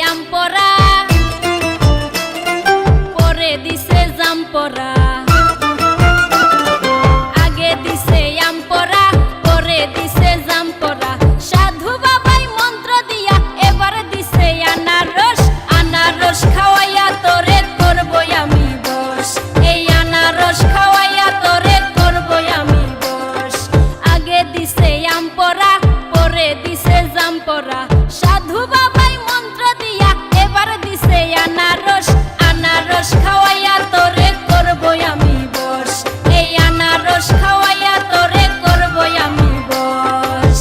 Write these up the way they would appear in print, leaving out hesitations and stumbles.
আম পরা, পরে দিছে জাম পরা। আগে দিছে আম পরা, পরে দিছে জাম পরা। সাধু বাবাই মন্ত্র দিয়া এবার দিছে আনারস। আনারস খাওয়াইয়া তোরে করবো আমি বশ, এই আনারস খাওয়াইয়া তোরে করবো আমি বশ। আগে দিছে আম পরা, পরে দিছে জাম পরা। সাধু বাবাই মন্ত্র দিয়া এবার দিছে আনারস। আনারস খাওয়াইয়া তোরে করবো আমি বশ, এই আনারস খাওয়াইয়া তোরে করবো আমি বশ।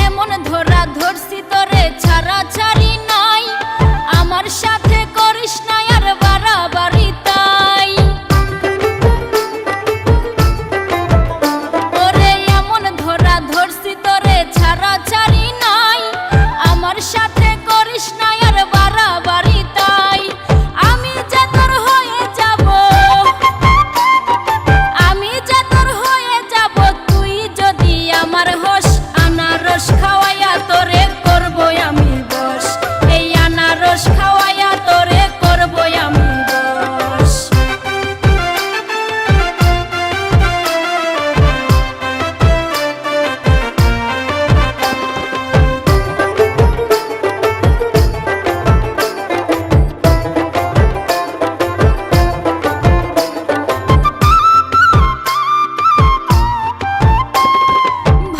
এমন ধরা ধরছি তোরে ছাড়া ছাড়ি নাই, আমার সাথে করিস না আর বাড়াবাড়ি তাই। ওরে এমন ধরা ধরছি তোরে ছাড়া ছাড়ি নাই, আমার সাথে করিস না আর বাড়াবাড়ি তাই। আমি যে তোর হয়ে যাব, আমি যে তোর হয়ে যাব, তুই যদি আমার হোস। আনারস খাওয়াইয়া তোরে করবো আমি বশ, এই আনারস খাওয়াইয়া তোরে করবো আমি বশ।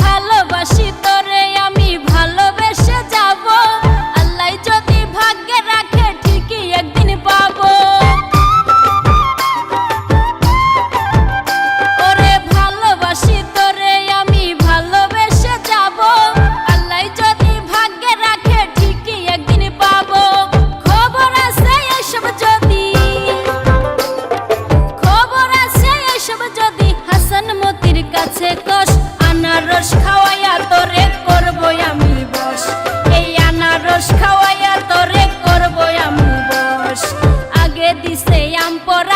ভালোবাসি তোরে আমি ভালোবেসে যাব, আল্লাহ যদি ভাগ্যে রাখে ঠিকই একদিন পাবো। ওরে ভালোবাসি তোরে আমি ভালোবেসে যাব, আল্লাহ যদি ভাগ্যে রাখে ঠিকই একদিন পাবো। খবর আছে এসব যদি, খবর আছে এসব যদি হাসান মতির কাছে কস। আনারস খাওয়াইয়া তোরে করবো আমি বশ, এই আনারস খাওয়াইয়া তোরে করবো আমি বশ। আগে দিছে আম পরা,